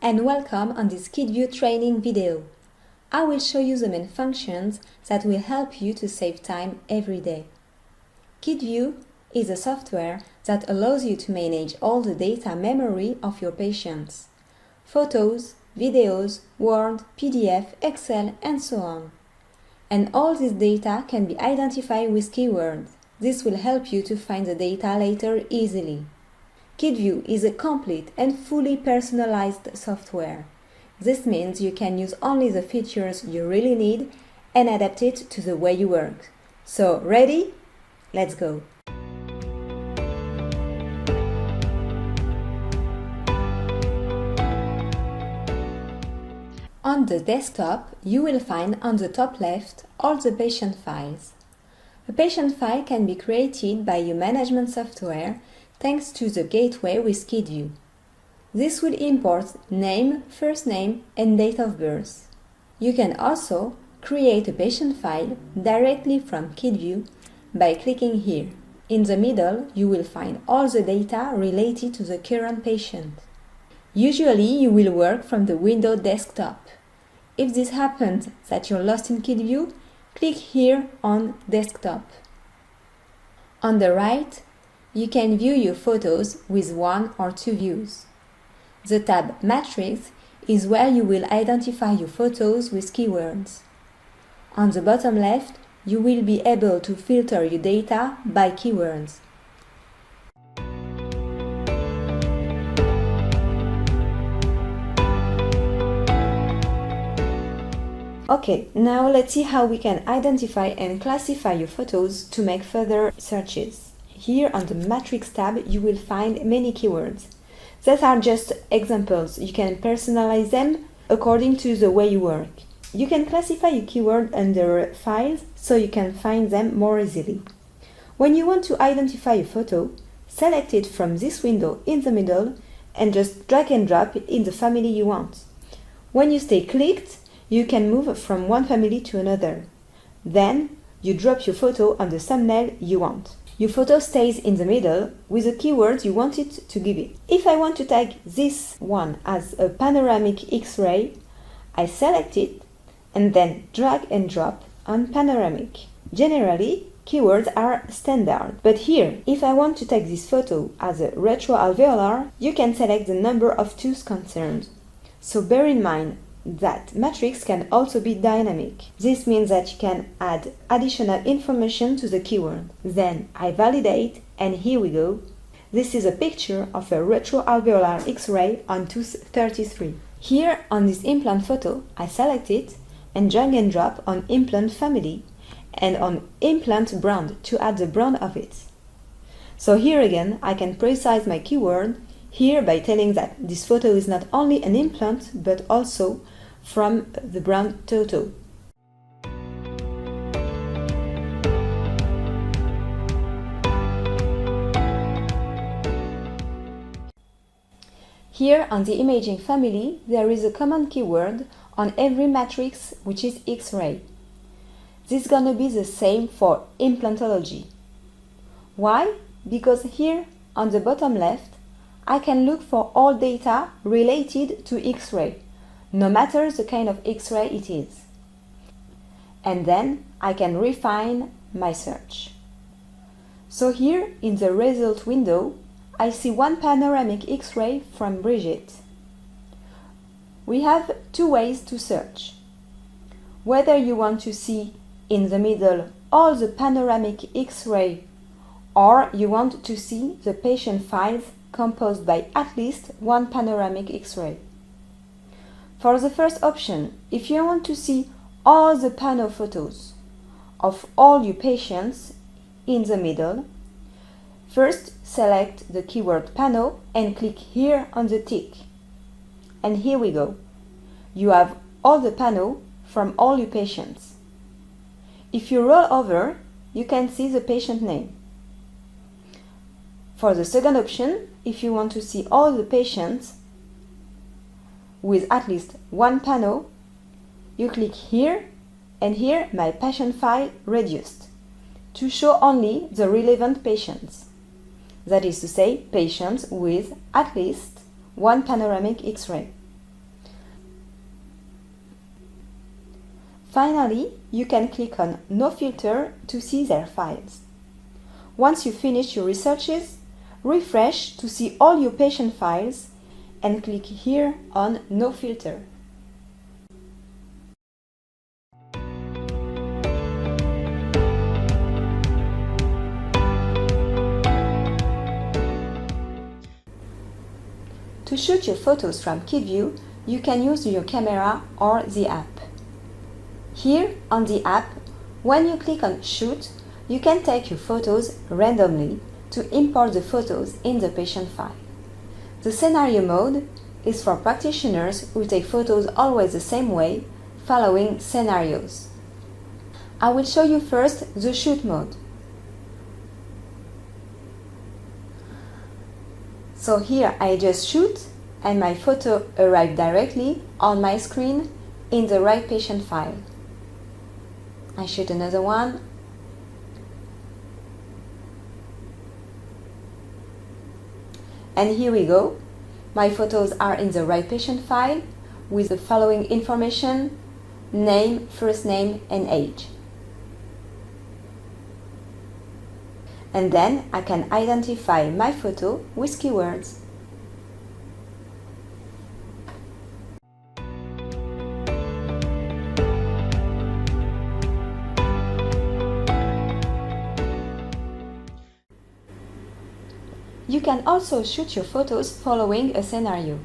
and welcome on this Kitview Training video. I will show you the main functions that will help you to save time every day. Kitview is a software that allows you to manage all the data memory of your patients. Photos, videos, Word, PDF, Excel, and so on. And all this data can be identified with keywords. This will help you to find the data later easily. Kitview is a complete and fully personalized software. This means you can use only the features you really need and adapt it to the way you work. So, ready? Let's go! On the desktop, you will find on the top left all the patient files. A patient file can be created by your management software thanks to the gateway with Kitview. This will import name, first name, and date of birth. You can also create a patient file directly from Kitview by clicking here. In the middle, you will find all the data related to the current patient. Usually, you will work from the Windows desktop. If this happens that you're lost in Kitview, click here on Desktop. On the right, you can view your photos with one or two views. The tab Matrix is where you will identify your photos with keywords. On the bottom left, you will be able to filter your data by keywords. Okay, now let's see how we can identify and classify your photos to make further searches. Here on the Matrix tab, you will find many keywords. These are just examples. You can personalize them according to the way you work. You can classify your keyword under files so you can find them more easily. When you want to identify a photo, select it from this window in the middle and just drag and drop it in the family you want. When you stay clicked, you can move from one family to another. Then, you drop your photo on the thumbnail you want. Your photo stays in the middle with the keywords you want it to give it. If I want to tag this one as a panoramic X-ray, I select it and then drag and drop on panoramic. Generally, keywords are standard, but here, if I want to tag this photo as a retroalveolar, you can select the number of tooths concerned. So bear in mind that Matrix can also be dynamic. This means that you can add additional information to the keyword. Then I validate, and here we go. This is a picture of a retroalveolar X-ray on tooth 33. Here on this implant photo, I select it and drag and drop on implant family and on implant brand to add the brand of it. So here again, I can precise my keyword here by telling that this photo is not only an implant but also from the brand Toto. Here on the imaging family, there is a common keyword on every matrix, which is X-ray. This is gonna be the same for implantology. Why? Because here on the bottom left, I can look for all data related to X-ray, no matter the kind of X-ray it is. And then I can refine my search. So here in the result window, I see one panoramic X-ray from Brigitte. We have two ways to search. Whether you want to see in the middle all the panoramic X-ray or you want to see the patient files composed by at least one panoramic X-ray. For the first option, if you want to see all the pano photos of all your patients in the middle, first select the keyword pano and click here on the tick. And here we go. You have all the pano from all your patients. If you roll over, you can see the patient name. For the second option, if you want to see all the patients with at least one pano, you click here and here my patient file reduced to show only the relevant patients. That is to say, patients with at least one panoramic X-ray. Finally, you can click on No Filter to see their files. Once you finish your researches, refresh to see all your patient files and click here on No Filter. To shoot your photos from Kitview, you can use your camera or the app. Here on the app, when you click on Shoot, you can take your photos randomly to import the photos in the patient file. The scenario mode is for practitioners who take photos always the same way, following scenarios. I will show you first the Shoot mode. So here I just shoot and my photo arrives directly on my screen in the right patient file. I shoot another one. And here we go. My photos are in the right patient file with the following information: name, first name and age. And then I can identify my photo with keywords. You can also shoot your photos following a scenario.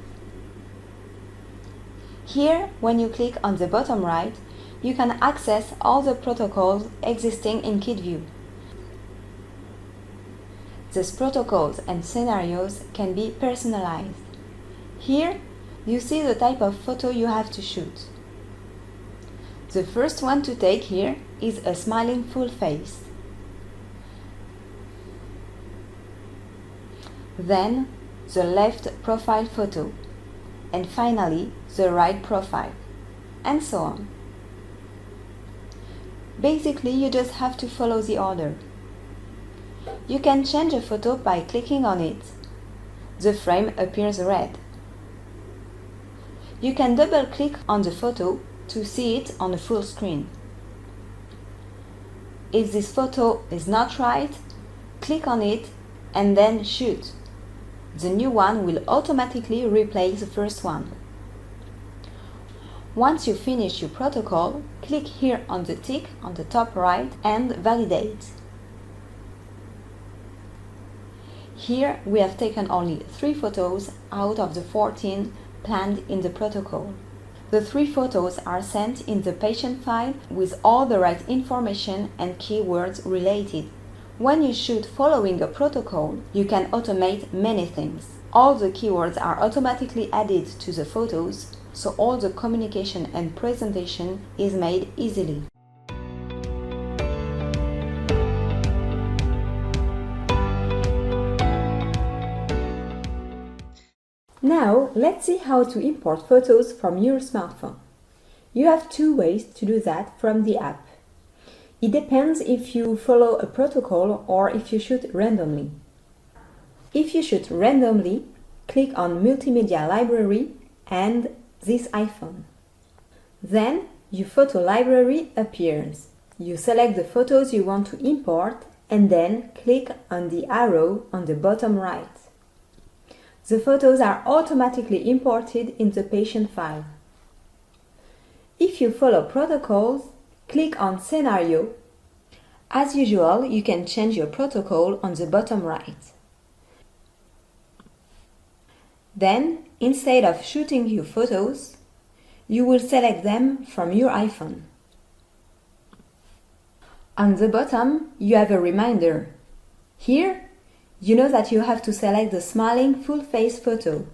Here, when you click on the bottom right, you can access all the protocols existing in Kitview. These protocols and scenarios can be personalized. Here, you see the type of photo you have to shoot. The first one to take here is a smiling full face. Then, the left profile photo. And finally, the right profile. And so on. Basically, you just have to follow the order. You can change a photo by clicking on it. The frame appears red. You can double-click on the photo to see it on a full screen. If this photo is not right, click on it and then shoot. The new one will automatically replace the first one. Once you finish your protocol, click here on the tick on the top right and validate. Here we have taken only 3 photos out of the 14 planned in the protocol. The 3 photos are sent in the patient file with all the right information and keywords related. When you shoot following a protocol, you can automate many things. All the keywords are automatically added to the photos, so all the communication and presentation is made easily. Now, let's see how to import photos from your smartphone. You have 2 ways to do that from the app. It depends if you follow a protocol or if you shoot randomly. If you shoot randomly, click on Multimedia Library and this iPhone. Then, your photo library appears. You select the photos you want to import and then click on the arrow on the bottom right. The photos are automatically imported in the patient file. If you follow protocols, click on Scenario. As usual, you can change your protocol on the bottom right. Then, instead of shooting your photos, you will select them from your iPhone. On the bottom, you have a reminder. Here, you know that you have to select the smiling full face photo.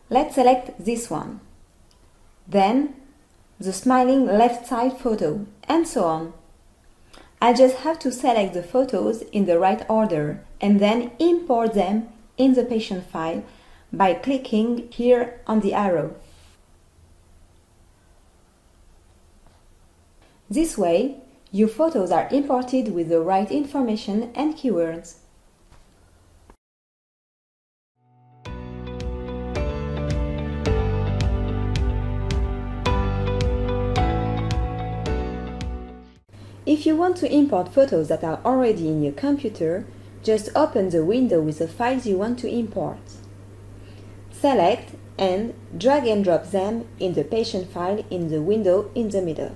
Let's select this one. Then, the smiling left side photo, and so on. I just have to select the photos in the right order and then import them in the patient file by clicking here on the arrow. This way, your photos are imported with the right information and keywords. If you want to import photos that are already in your computer, just open the window with the files you want to import. Select and drag and drop them in the patient file in the window in the middle.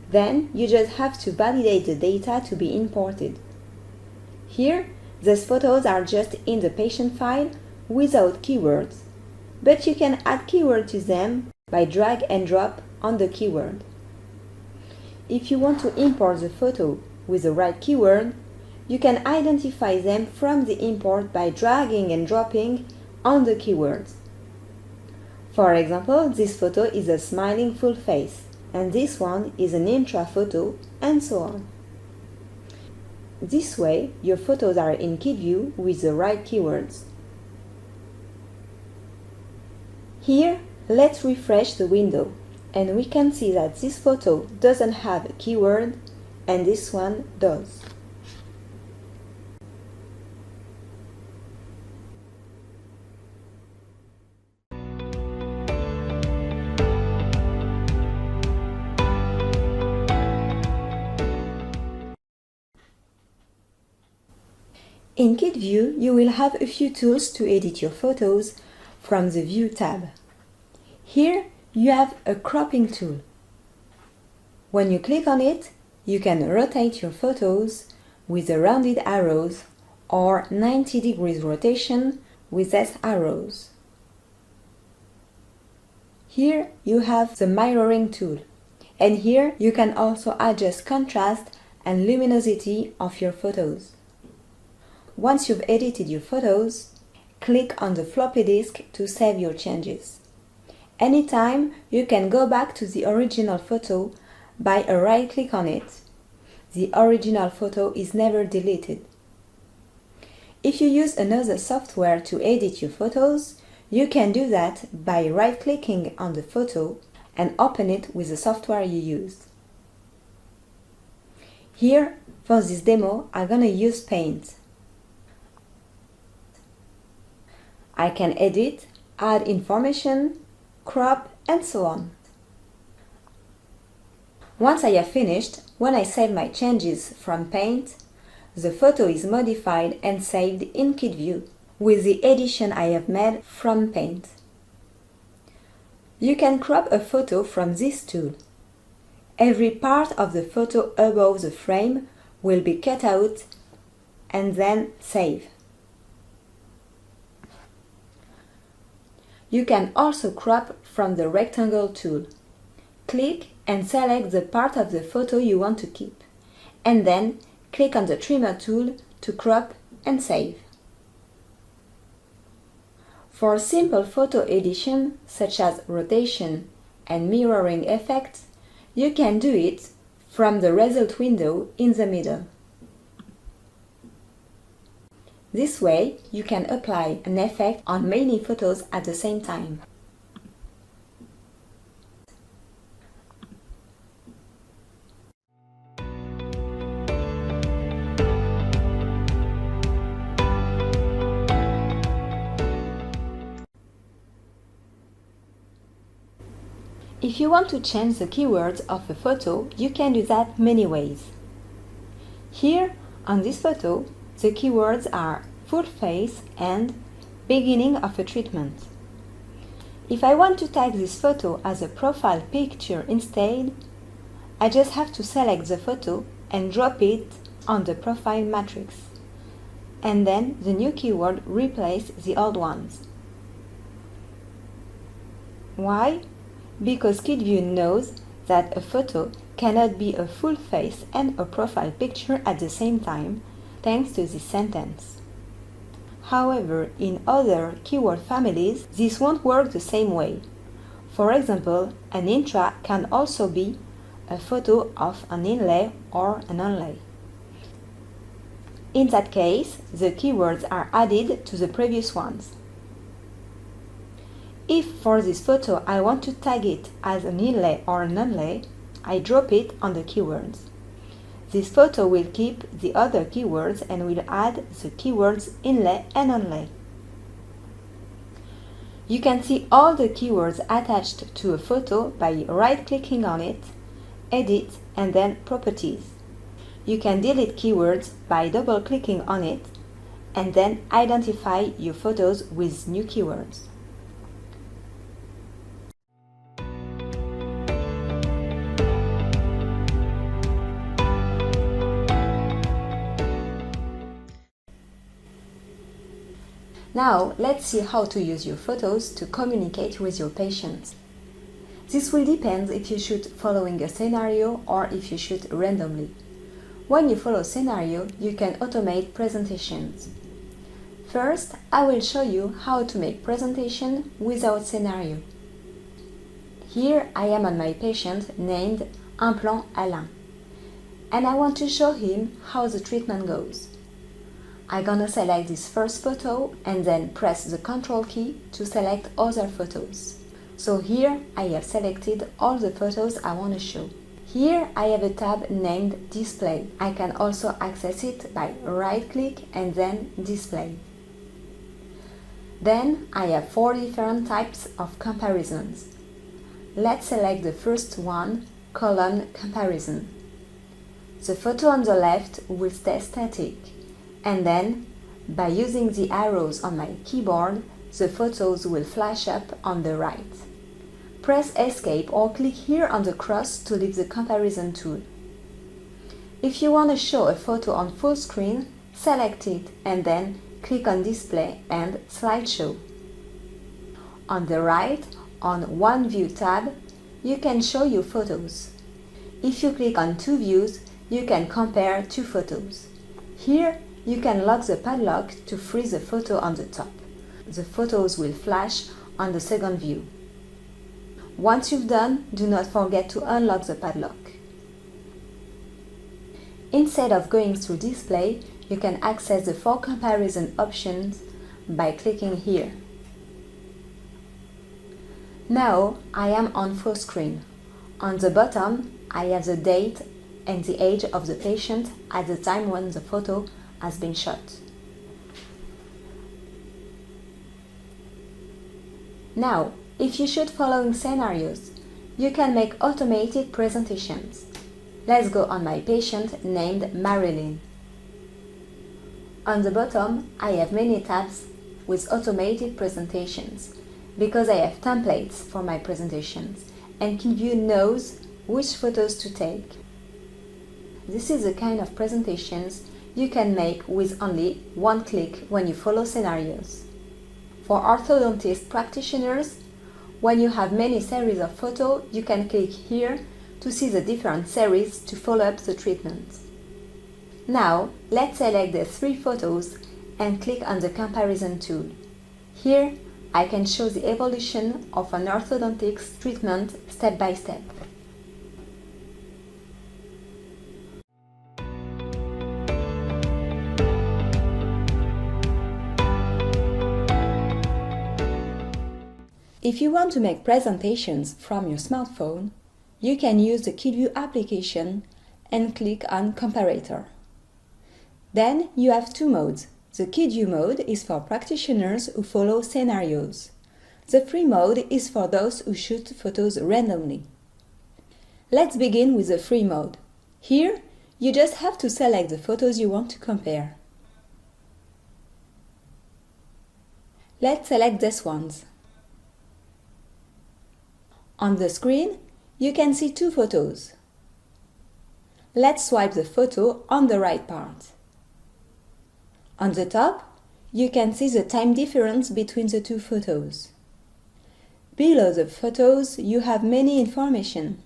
Then you just have to validate the data to be imported. Here, these photos are just in the patient file without keywords, but you can add keyword to them by drag and drop on the keyword. If you want to import the photo with the right keyword, you can identify them from the import by dragging and dropping on the keywords. For example, this photo is a smiling full face, and this one is an intra photo, and so on. This way, your photos are in Kitview with the right keywords. Here, let's refresh the window, and we can see that this photo doesn't have a keyword, and this one does. In Kitview, you will have a few tools to edit your photos from the View tab. Here, you have a cropping tool. When you click on it, you can rotate your photos with the rounded arrows or 90 degrees rotation with these arrows. Here, you have the mirroring tool. And here, you can also adjust contrast and luminosity of your photos. Once you've edited your photos, click on the floppy disk to save your changes. Anytime, you can go back to the original photo by a right click on it. The original photo is never deleted. If you use another software to edit your photos, you can do that by right clicking on the photo and open it with the software you use. Here, for this demo, I'm gonna use Paint. I can edit, add information, crop, and so on. Once I have finished, when I save my changes from Paint, the photo is modified and saved in Kitview with the edition I have made from Paint. You can crop a photo from this tool. Every part of the photo above the frame will be cut out and then save. You can also crop from the rectangle tool. Click and select the part of the photo you want to keep, and then click on the trimmer tool to crop and save. For simple photo edition, such as rotation and mirroring effects, you can do it from the result window in the middle. This way, you can apply an effect on many photos at the same time. If you want to change the keywords of a photo, you can do that many ways. Here, on this photo, the keywords are full face and beginning of a treatment. If I want to tag this photo as a profile picture instead, I just have to select the photo and drop it on the profile matrix. And then the new keyword replaces the old ones. Why? Because Kitview knows that a photo cannot be a full face and a profile picture at the same time, thanks to this sentence. However, in other keyword families, this won't work the same way. For example, an intra can also be a photo of an inlay or an onlay. In that case, the keywords are added to the previous ones. If for this photo I want to tag it as an inlay or an onlay, I drop it on the keywords. This photo will keep the other keywords and will add the keywords inlay and onlay. You can see all the keywords attached to a photo by right-clicking on it Edit, and then Properties. You can delete keywords by double-clicking on it, and then identify your photos with new keywords. Now, let's see how to use your photos to communicate with your patients. This will depend if you shoot following a scenario or if you shoot randomly. When you follow scenario, you can automate presentations. First, I will show you how to make presentation without scenario. Here I am on my patient named Implant Alain, and I want to show him how the treatment goes. I'm gonna select this first photo and then press the Ctrl key to select other photos. So here I have selected all the photos I want to show. Here I have a tab named Display. I can also access it by right-click and then Display. Then I have 4 different types of comparisons. Let's select the first one, Column Comparison. The photo on the left will stay static, and then, by using the arrows on my keyboard, the photos will flash up on the right. Press Escape or click here on the cross to leave the comparison tool. If you want to show a photo on full screen, select it and then click on Display and Slideshow. On the right, on One View tab, you can show your photos. If you click on Two Views, you can compare 2 photos. Here, you can lock the padlock to freeze the photo on the top. The photos will flash on the second view. Once you've done, do not forget to unlock the padlock. Instead of going through Display, you can access the 4 comparison options by clicking here. Now I am on full screen. On the bottom, I have the date and the age of the patient at the time when the photo has been shot. Now, if you shoot following scenarios, you can make automated presentations. Let's go on my patient named Marilyn. On the bottom, I have many tabs with automated presentations because I have templates for my presentations, and Kitview knows which photos to take. This is the kind of presentations you can make with only one click when you follow scenarios. For orthodontist practitioners, when you have many series of photos, you can click here to see the different series to follow up the treatment. Now, let's select the 3 photos and click on the comparison tool. Here, I can show the evolution of an orthodontics treatment step by step. If you want to make presentations from your smartphone, you can use the Kitview application and click on Comparator. Then you have 2 modes. The Kitview mode is for practitioners who follow scenarios. The free mode is for those who shoot photos randomly. Let's begin with the free mode. Here, you just have to select the photos you want to compare. Let's select these ones. On the screen, you can see 2 photos. Let's swipe the photo on the right part. On the top, you can see the time difference between the 2 photos. Below the photos, you have many information.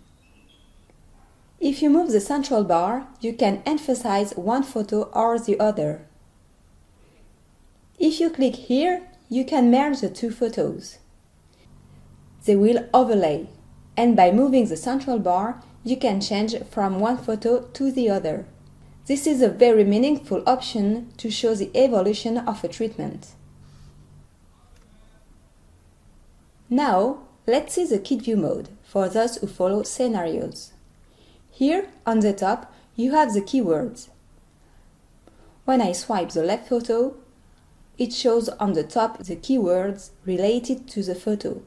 If you move the central bar, you can emphasize one photo or the other. If you click here, you can merge the 2 photos. They will overlay, and by moving the central bar, you can change from one photo to the other. This is a very meaningful option to show the evolution of a treatment. Now, let's see the Kitview mode for those who follow scenarios. Here, on the top, you have the keywords. When I swipe the left photo, it shows on the top the keywords related to the photo.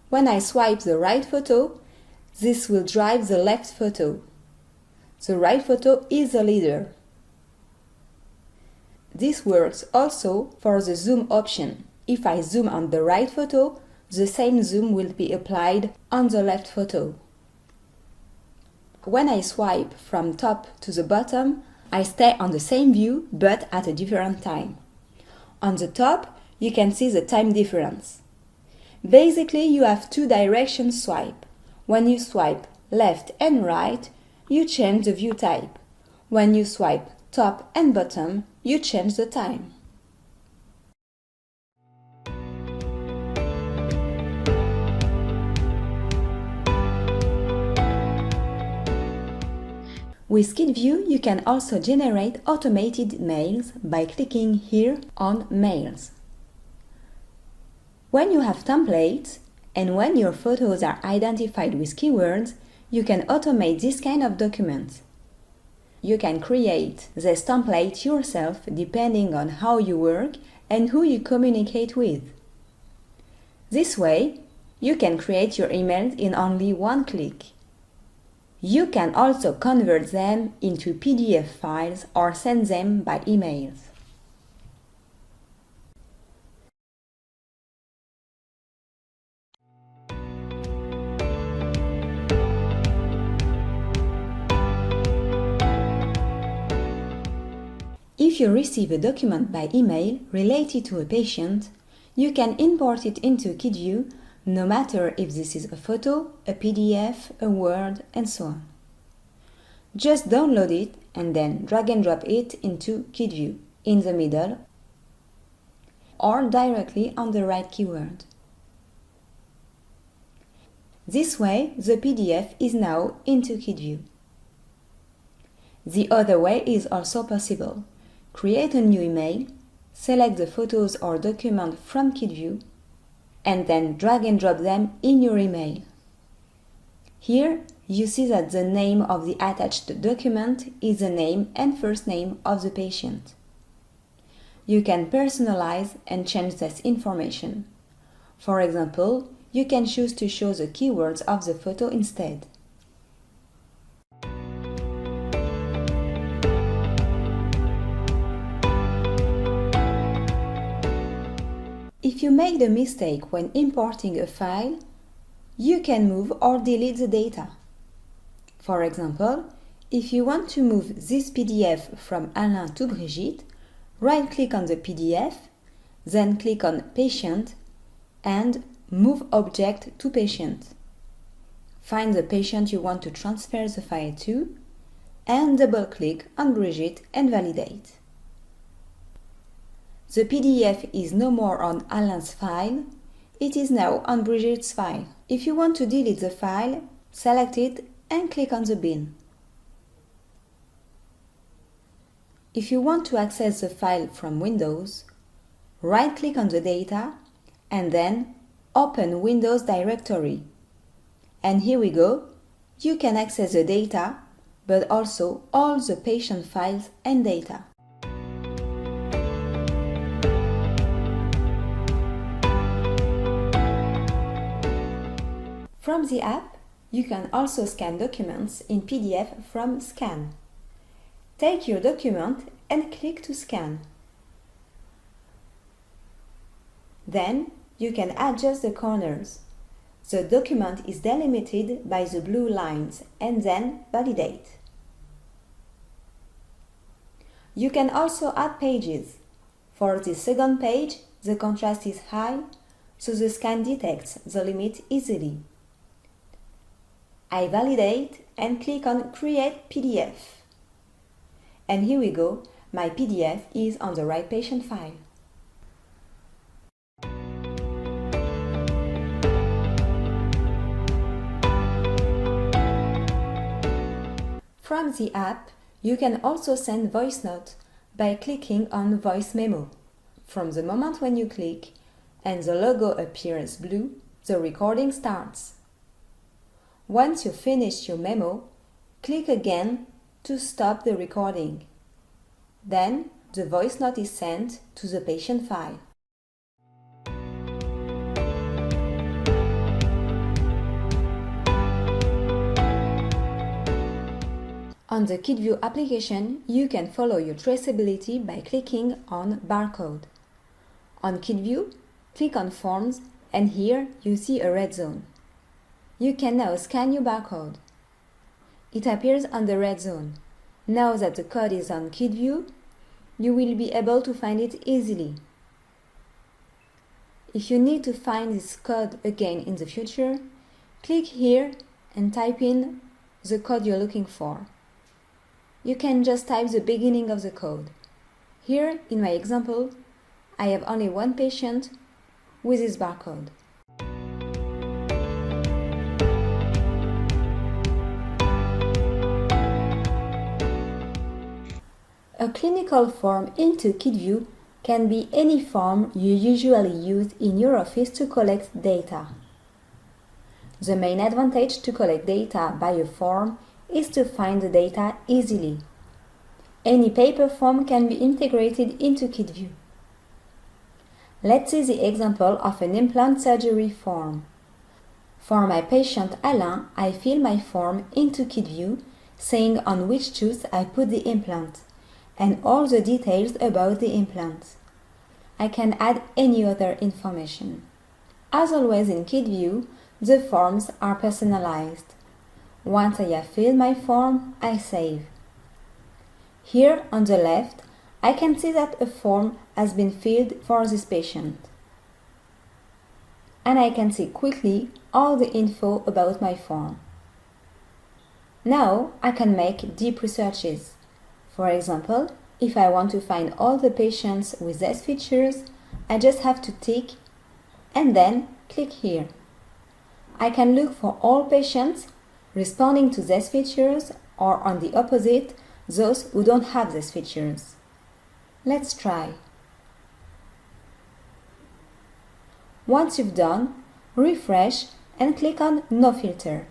When I swipe the right photo, This will drive the left photo. The right photo is the leader. This works also for the zoom option. If I zoom on the right photo, the same zoom will be applied on the left photo. When I swipe from top to the bottom, I stay on the same view but at a different time. On the top, you can see the time difference. Basically, you have two direction swipe. When you swipe left and right, you change the view type. When you swipe top and bottom, you change the time. With Kitview, you can also generate automated mails by clicking here on Mails. When you have templates, and when your photos are identified with keywords, you can automate this kind of document. You can create this template yourself depending on how you work and who you communicate with. This way, you can create your emails in only one click. You can also convert them into PDF files or send them by emails. If you receive a document by email related to a patient, you can import it into Kitview, no matter if this is a photo, a PDF, a Word, and so on. Just download it and then drag and drop it into Kitview in the middle or directly on the right keyword. This way, the PDF is now into Kitview. The other way is also possible. Create a new email, select the photos or document from Kitview, and then drag and drop them in your email. Here, you see that the name of the attached document is the name and first name of the patient. You can personalize and change this information. For example, you can choose to show the keywords of the photo instead. If you make the mistake when importing a file, you can move or delete the data. For example, if you want to move this PDF from Alain to Brigitte, right-click on the PDF, then click on Patient and Move Object to Patient. Find the patient you want to transfer the file to and double-click on Brigitte and validate. The PDF is no more on Alain's file, it is now on Brigitte's file. If you want to delete the file, select it and click on the bin. If you want to access the file from Windows, right-click on the data and then open Windows directory. And here we go, you can access the data, but also all the patient files and data. From the app, you can also scan documents in PDF from Scan. Take your document and click to scan. Then you can adjust the corners. The document is delimited by the blue lines and then validate. You can also add pages. For the second page, the contrast is high, so the scan detects the limit easily. I validate and click on Create PDF. And here we go, my PDF is on the right patient file. From the app, you can also send voice note by clicking on Voice Memo. From the moment when you click and the logo appears blue, the recording starts. Once you finish your memo, click again to stop the recording. Then the voice note is sent to the patient file. On the Kitview application, you can follow your traceability by clicking on Barcode. On Kitview, click on Forms, and here you see a red zone. You can now scan your barcode. It appears on the red zone. Now that the code is on Kitview, you will be able to find it easily. If you need to find this code again in the future, click here and type in the code you're looking for. You can just type the beginning of the code. Here, in my example, I have only one patient with this barcode. A clinical form into Kitview can be any form you usually use in your office to collect data. The main advantage to collect data by a form is to find the data easily. Any paper form can be integrated into Kitview. Let's see the example of an implant surgery form. For my patient Alain, I fill my form into Kitview, saying on which tooth I put the implant, and all the details about the implant. I can add any other information. As always in Kitview, the forms are personalized. Once I have filled my form, I save. Here on the left, I can see that a form has been filled for this patient. And I can see quickly all the info about my form. Now I can make deep researches. For example, if I want to find all the patients with these features, I just have to tick and then click here. I can look for all patients responding to these features, or on the opposite, those who don't have these features. Let's try. Once you've done, refresh and click on No Filter.